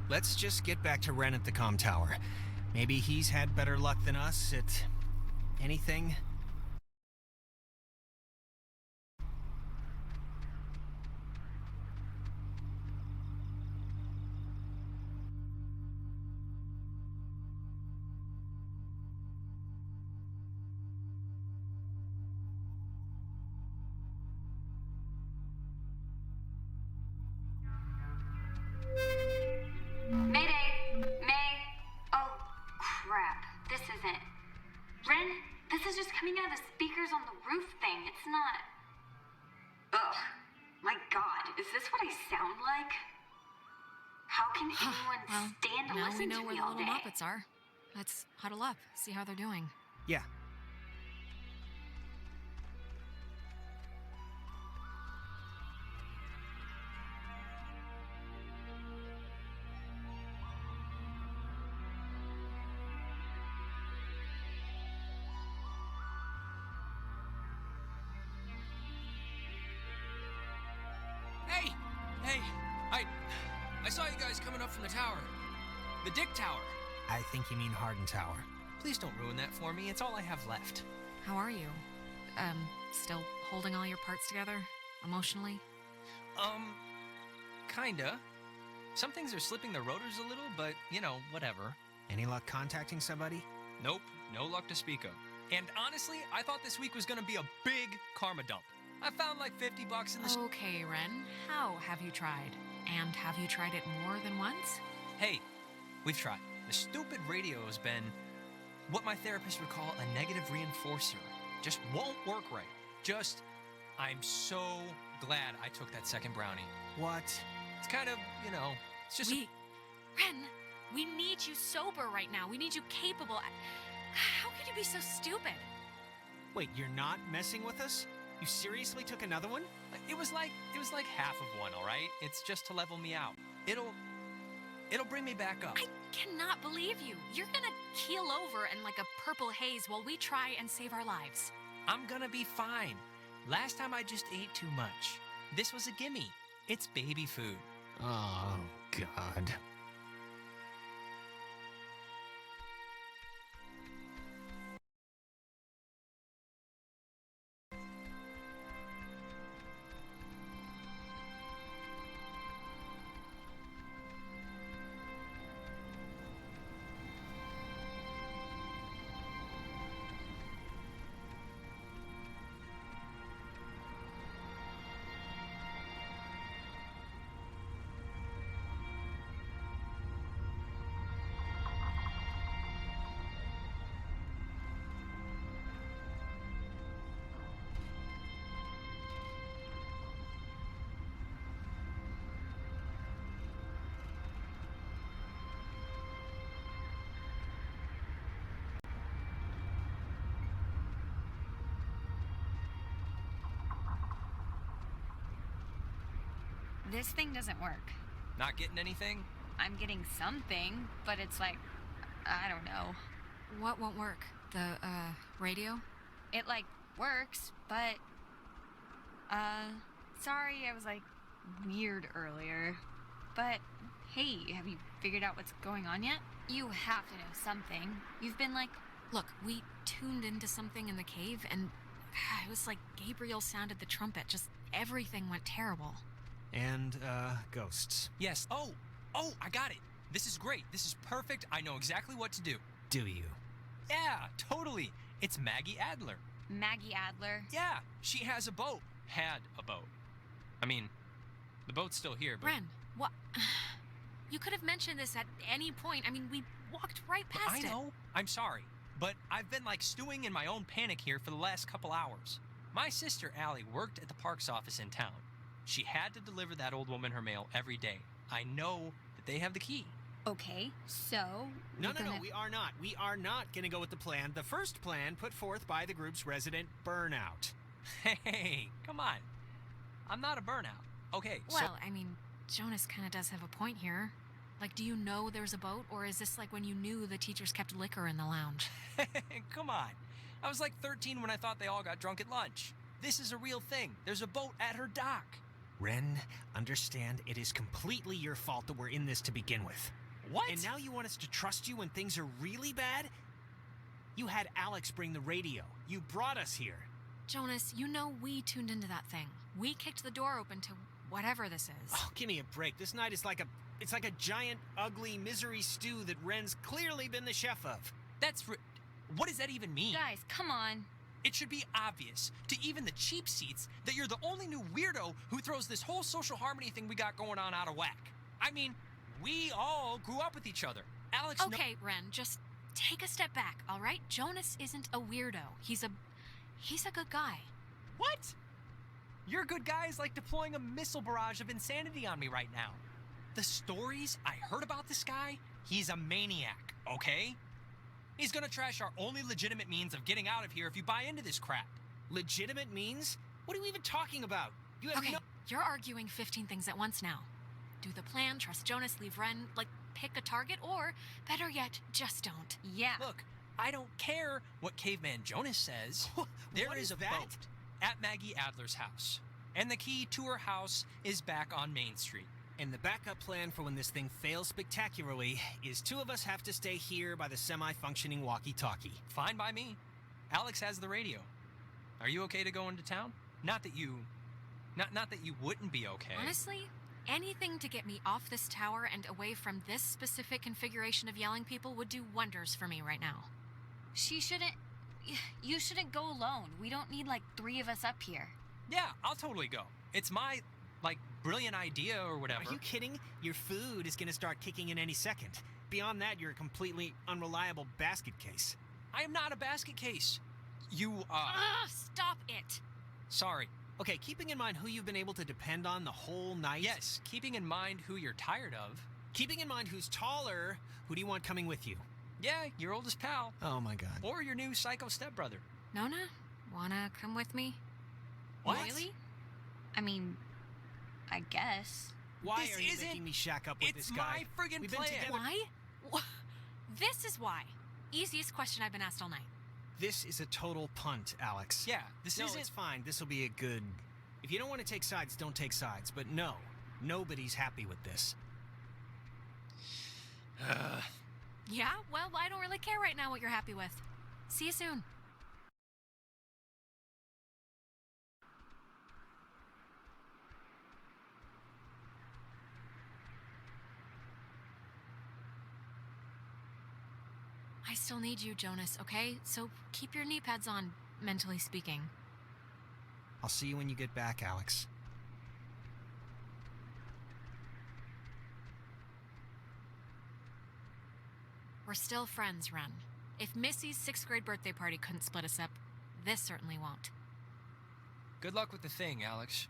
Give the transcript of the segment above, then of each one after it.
let's just get back to Ren at the comm tower. Maybe he's had better luck than us at anything. Mayday! May! Oh, crap. This isn't. Ren, this is just coming out of the speakers on the roof thing. It's not. Ugh. My god, is this what I sound like? How can anyone stand to now listen we know to where me the all little day? Muppets are. Let's huddle up, see how they're doing. Yeah. Hey! Hey! I saw you guys coming up from the tower. The Dick Tower. I think you mean Harden Tower. Please don't ruin that for me. It's all I have left. How are you? Still holding all your parts together? Emotionally? Kinda. Some things are slipping the rotors a little, but, you know, whatever. Any luck contacting somebody? Nope, no luck to speak of. And honestly, I thought this week was gonna be a big karma dump. I found like $50 in the... Okay, Ren. How have you tried? And have you tried it more than once? Hey, we've tried. The stupid radio has been what my therapist would call a negative reinforcer. Just won't work right. I'm so glad I took that second brownie. What? It's kind of, you know, it's just... Ren, we need you sober right now. We need you capable. How could you be so stupid? Wait, you're not messing with us? You seriously took another one? It was like half of one, all right? It's just to level me out. It'll bring me back up. I cannot believe you. You're gonna keel over in like a purple haze while we try and save our lives. I'm gonna be fine. Last time I just ate too much. This was a gimme. It's baby food. Oh, God. This thing doesn't work. Not getting anything? I'm getting something, but it's like, I don't know. What won't work? The, radio? It, like, works, but, sorry I was, like, weird earlier. But, hey, have you figured out what's going on yet? You have to know something. You've been, like... Look, we tuned into something in the cave, and it was like Gabriel sounded the trumpet. Just everything went terrible. And, ghosts. Yes. Oh, I got it. This is great. This is perfect. I know exactly what to do. Do you? Yeah, totally. It's Maggie Adler. Maggie Adler? Yeah, she has a boat. Had a boat. I mean, the boat's still here, but... Ren, what? You could have mentioned this at any point. I mean, we walked right past it. I know. I'm sorry. But I've been, like, stewing in my own panic here for the last couple hours. My sister, Allie, worked at the parks office in town. She had to deliver that old woman her mail every day. I know that they have the key. Okay, so... No, we are not. We are not going to go with the plan. The first plan put forth by the group's resident Burnout. Hey, come on. I'm not a burnout. Okay, Well, I mean, Jonas kind of does have a point here. Like, do you know there's a boat, or is this like when you knew the teachers kept liquor in the lounge? Come on. I was like 13 when I thought they all got drunk at lunch. This is a real thing. There's a boat at her dock. Ren, understand it is completely your fault that we're in this to begin with. What? And now you want us to trust you when things are really bad? You had Alex bring the radio. You brought us here. Jonas, you know we tuned into that thing. We kicked the door open to whatever this is. Oh, give me a break. This night is like a giant, ugly misery stew that Ren's clearly been the chef of. What does that even mean? Guys, come on. It should be obvious to even the cheap seats that you're the only new weirdo who throws this whole social harmony thing we got going on out of whack. I mean, we all grew up with each other. Alex. Okay, Ren, just take a step back, all right? Jonas isn't a weirdo. He's a good guy. What? Your good guy is like deploying a missile barrage of insanity on me right now. The stories I heard about this guy, he's a maniac, okay? He's gonna trash our only legitimate means of getting out of here if you buy into this crap. Legitimate means? What are we even talking about? You have Okay, no... you're arguing 15 things at once now. Do the plan, trust Jonas, leave Ren, pick a target, or, better yet, just don't. Yeah. Look, I don't care what Caveman Jonas says. There What is is a that? boat at Maggie Adler's house, and the key to her house is back on Main Street. And the backup plan for when this thing fails spectacularly is two of us have to stay here by the semi-functioning walkie-talkie. Fine by me. Alex has the radio. Are you okay to go into town? Not that you wouldn't be okay. Honestly, anything to get me off this tower and away from this specific configuration of yelling people would do wonders for me right now. You shouldn't go alone. We don't need 3 of us up here. Yeah, I'll totally go. It's my, brilliant idea or whatever. Are you kidding? Your food is gonna start kicking in any second. Beyond that, you're a completely unreliable basket case. I am not a basket case. Stop it! Sorry. Okay, keeping in mind who you've been able to depend on the whole night. Yes, keeping in mind who you're tired of. Keeping in mind who's taller, who do you want coming with you? Yeah, your oldest pal. Oh my god. Or your new psycho stepbrother. Nona, wanna come with me? What? Really? I mean, I guess. Why This are you isn't- making me shack up with this guy? It's my friggin' We've been plan. together- Why? This is why. Easiest question I've been asked all night. This is a total punt, Alex. Yeah, this No, isn't... it's fine. This will be a good... If you don't want to take sides, don't take sides. But no, nobody's happy with this. Yeah, well, I don't really care right now what you're happy with. See you soon. I still need you, Jonas, okay? So keep your knee pads on, mentally speaking. I'll see you when you get back, Alex. We're still friends, Ren. If Missy's 6th grade birthday party couldn't split us up, this certainly won't. Good luck with the thing, Alex.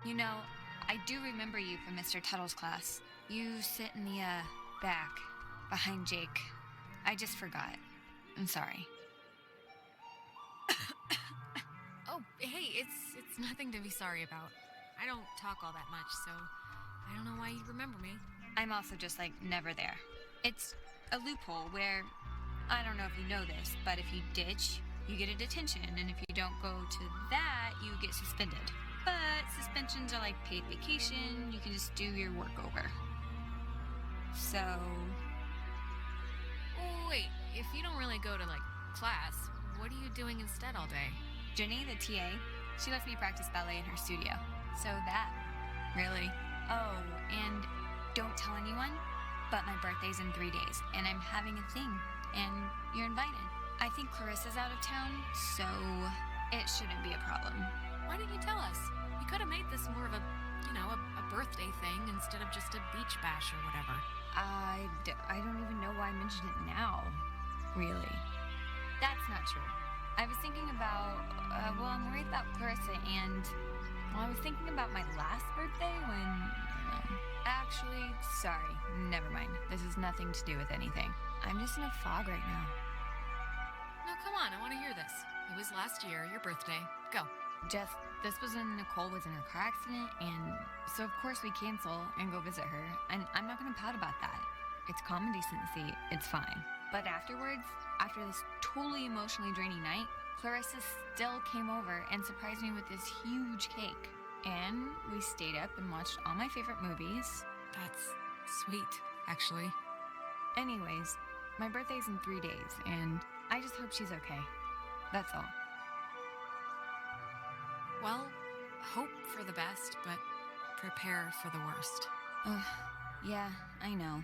You know, I do remember you from Mr. Tuttle's class. You sit in the, back, behind Jake. I just forgot. I'm sorry. Oh, hey, it's nothing to be sorry about. I don't talk all that much, so I don't know why you remember me. I'm also just like never there. It's a loophole where, I don't know if you know this, but if you ditch, you get a detention, and if you don't go to that, you get suspended. But suspensions are like paid vacation, you can just do your work over. So... Oh, wait, if you don't really go to, like, class, what are you doing instead all day? Jenny, the TA, she lets me practice ballet in her studio. So that. Really? Oh, and don't tell anyone, but my birthday's in 3 days, and I'm having a thing, and you're invited. I think Clarissa's out of town, so it shouldn't be a problem. Why didn't you tell us? You could have made this more of a, a birthday thing instead of just a beach bash or whatever. I don't even know why I mentioned it now, really. That's not true. I was thinking about, I'm worried about Clarissa, and, I was thinking about my last birthday when, actually, sorry, never mind. This has nothing to do with anything. I'm just in a fog right now. No, come on, I want to hear this. It was last year, your birthday. Go. Just, this was when Nicole was in a car accident, and so of course we cancel and go visit her, and I'm not gonna pout about that. It's common decency, it's fine. But afterwards, after this totally emotionally draining night, Clarissa still came over and surprised me with this huge cake. And we stayed up and watched all my favorite movies. That's sweet, actually. Anyways, my birthday's in 3 days, and I just hope she's okay. That's all. Well, hope for the best, but prepare for the worst. Yeah, I know.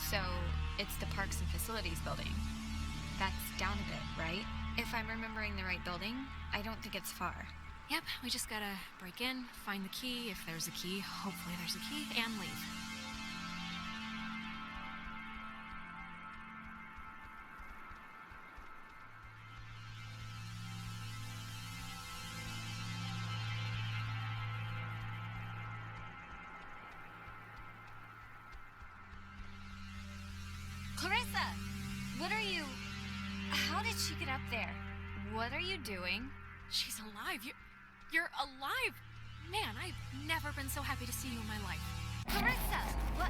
So, it's the Parks and Facilities building. down a bit, right? If I'm remembering the right building, I don't think it's far. Yep, we just gotta break in, find the key, if there's a key, hopefully there's a key, and leave. Clarissa! What are you... How did she get up there? What are you doing? She's alive. You're alive. Man, I've never been so happy to see you in my life. Clarissa! What?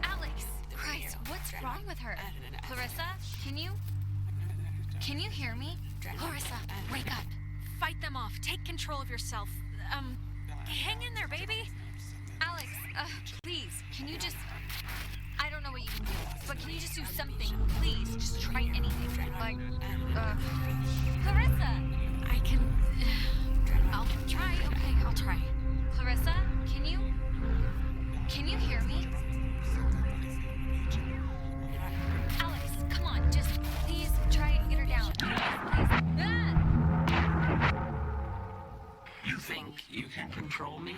Alex! Christ, what's wrong with her? Clarissa, can you hear me? Clarissa, wake up. Fight them off. Take control of yourself. Hang in there, baby. Alex, please, can you just... I don't know what you can do, but can you just do something? Please, just try anything. Like, Clarissa! I can... I'll try. Okay, I'll try. Clarissa, can you hear me? Alex, come on, just please try and get her down. Please. You think you can control me?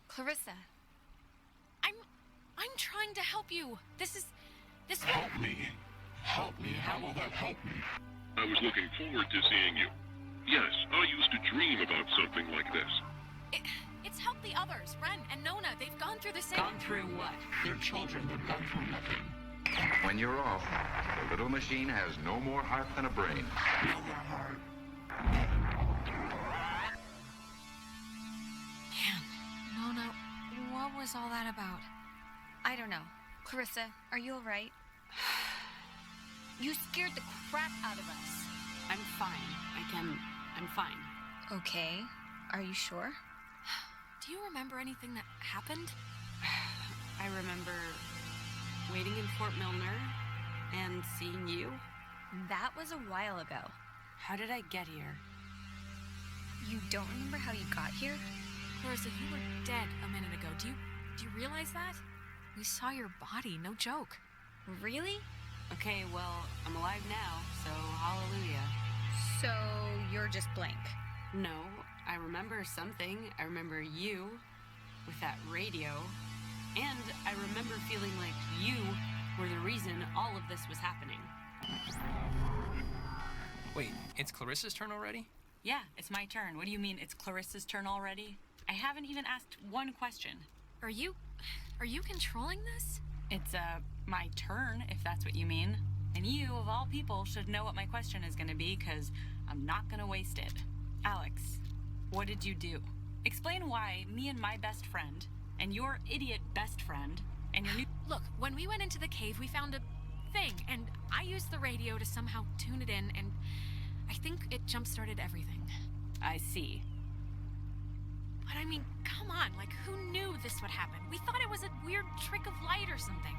Clarissa. I'm trying to help you. This... Help me. Help me. How will that help me? I was looking forward to seeing you. Yes, I used to dream about something like this. It's helped the others. Ren and Nona, they've gone through the same... Gone through what? They're children. They've gone through nothing. When you're off, the little machine has no more heart than a brain. No more heart. Man, Nona, what was all that about? I don't know. Clarissa, are you alright? You scared the crap out of us. I'm fine. I'm fine. Okay. Are you sure? Do you remember anything that happened? I remember waiting in Fort Milner and seeing you. That was a while ago. How did I get here? You don't remember how you got here? Clarissa, you were dead a minute ago. Do you realize that? We saw your body, no joke. Really? Okay, well, I'm alive now, so hallelujah. So you're just blank. No, I remember something. I remember you with that radio. And I remember feeling like you were the reason all of this was happening. Wait, it's Clarissa's turn already? Yeah, it's my turn. What do you mean it's Clarissa's turn already? I haven't even asked one question. Are you controlling this? It's, my turn, if that's what you mean. And you, of all people, should know what my question is gonna be, because I'm not gonna waste it. Alex, what did you do? Explain why me and my best friend, and your idiot best friend, and your new... Look, when we went into the cave, we found a thing, and I used the radio to somehow tune it in, and I think it jump-started everything. I see. But I mean, come on, like, who knew this would happen? We thought it was a weird trick of light or something.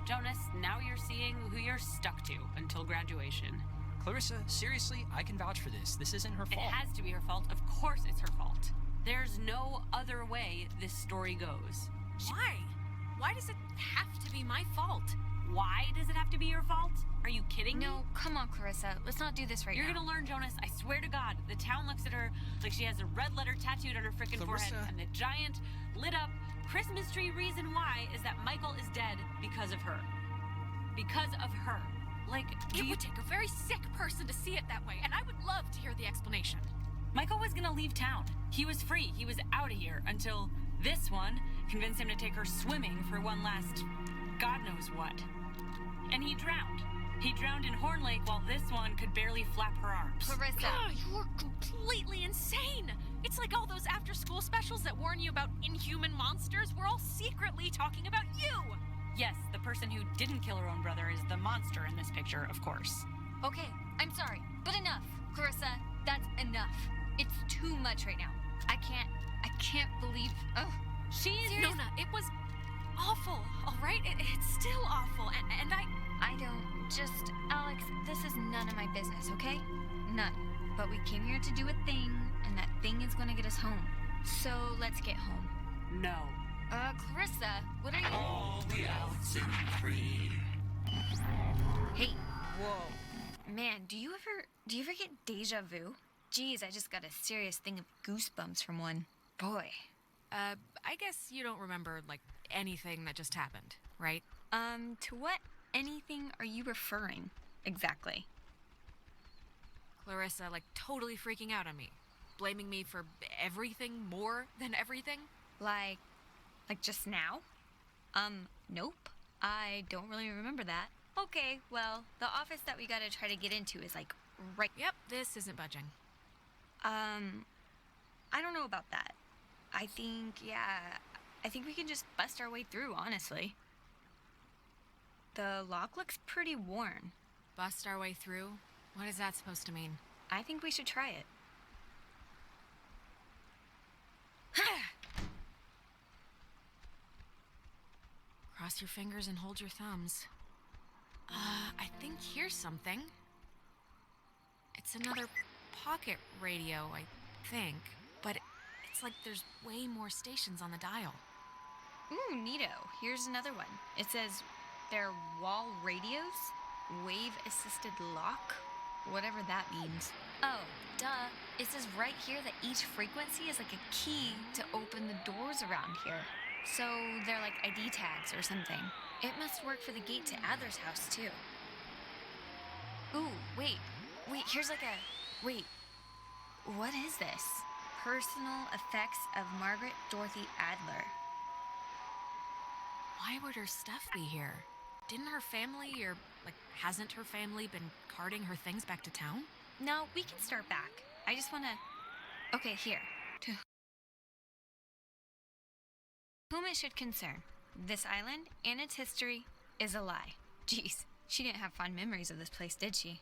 Jonas, now you're seeing who you're stuck to until graduation. Clarissa, seriously, I can vouch for this. This isn't her fault. It has to be her fault. Of course it's her fault. There's no other way this story goes. Why? Why does it have to be my fault? Why does it have to be your fault? Are you kidding me? No, come on, Clarissa. Let's not do this right You're now. gonna learn, Jonas. I swear to God. The town looks at her like she has a red letter tattooed on her frickin' forehead. And the giant, lit up Christmas tree reason why is that Michael is dead because of her. Because of her. Like, it would take a very sick person to see it that way, and I would love to hear the explanation. Michael was gonna leave town. He was free. He was out of here until this one convinced him to take her swimming for one last God knows what. And he drowned. He drowned in Horn Lake while this one could barely flap her arms. Clarissa! God, you're completely insane! It's like all those after-school specials that warn you about inhuman monsters. We're all secretly talking about you! Yes, the person who didn't kill her own brother is the monster in this picture, of course. Okay, I'm sorry, but enough. Clarissa, that's enough. It's too much right now. I can't believe... Ugh. She is... Nona, it was awful, all right? It's still awful, and I don't... Just... Alex, this is none of my business, okay? None. But we came here to do a thing, and that thing is gonna get us home. So, let's get home. No. Clarissa, what are you... All the Oxenfree. Hey. Whoa. Man, do you ever get deja vu? Geez, I just got a serious thing of goosebumps from one. Boy. I guess you don't remember, like, anything that just happened, right? To what anything are you referring exactly? Clarissa, like, totally freaking out on me. Blaming me for everything more than everything. Like just now? Nope. I don't really remember that. Okay, well, the office that we gotta try to get into is, like, right... Yep, this isn't budging. I don't know about that. I think we can just bust our way through, honestly. The lock looks pretty worn. Bust our way through? What is that supposed to mean? I think we should try it. Cross your fingers and hold your thumbs. I think here's something. It's another pocket radio, I think. But it's like there's way more stations on the dial. Ooh, neato. Here's another one. It says they're wall radios, wave-assisted lock, whatever that means. Oh, duh. It says right here that each frequency is like a key to open the doors around here. So they're like ID tags or something. It must work for the gate to Adler's house, too. Ooh, wait, here's like a... Wait, what is this? Personal effects of Margaret Dorothy Adler. Why would her stuff be here? Didn't her family, or, like, hasn't her family been carting her things back to town? No, we can start back. I just want to... Okay, here. To whom it should concern, this island and its history is a lie. Jeez, she didn't have fond memories of this place, did she?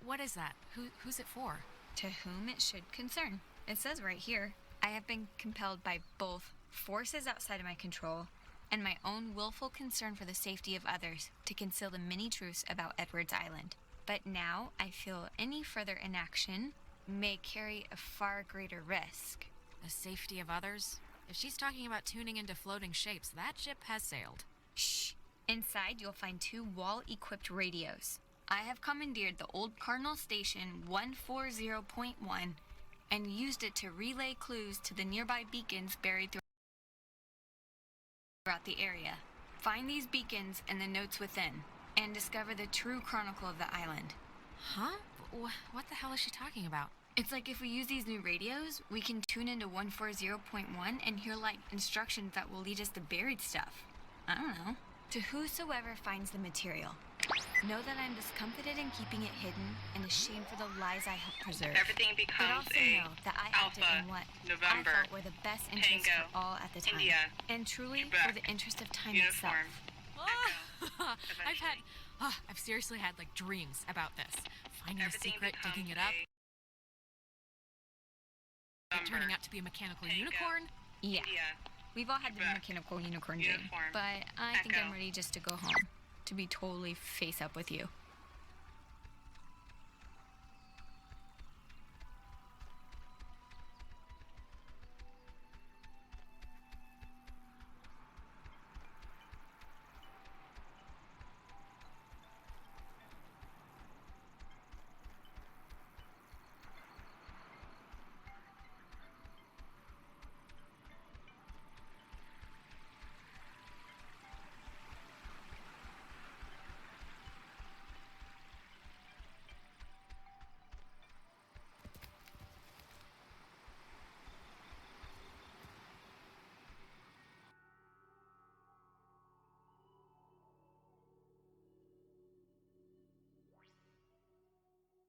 What is that? Who's it for? To whom it should concern. It says right here, I have been compelled by both forces outside of my control and my own willful concern for the safety of others to conceal the many truths about Edwards Island. But now I feel any further inaction may carry a far greater risk. The safety of others? If she's talking about tuning into floating shapes, that ship has sailed. Shh. Inside, you'll find 2 wall-equipped radios. I have commandeered the old Cardinal Station 140.1 and used it to relay clues to the nearby beacons buried throughout the area. Find these beacons and the notes within, and discover the true chronicle of the island. Huh? What the hell is she talking about? It's like if we use these new radios, we can tune into 140.1 and hear, like, instructions that will lead us to buried stuff. I don't know. To whosoever finds the material, know that I'm discomfited in keeping it hidden and ashamed for the lies I helped preserve. Everything becomes but also know that I acted Alpha, in what November, I felt were the best interests Tango, for all at the time. India, and truly Quebec, for the interest of time uniform, itself. I've seriously had, like, dreams about this. Finding Everything a secret, becomes digging it up, November, turning out to be a mechanical Tango, unicorn. Yeah. India, We've all had the Quebec, mechanical unicorn dream, uniform, but I think I'm Echo. ready just to go home, to be totally face up with you.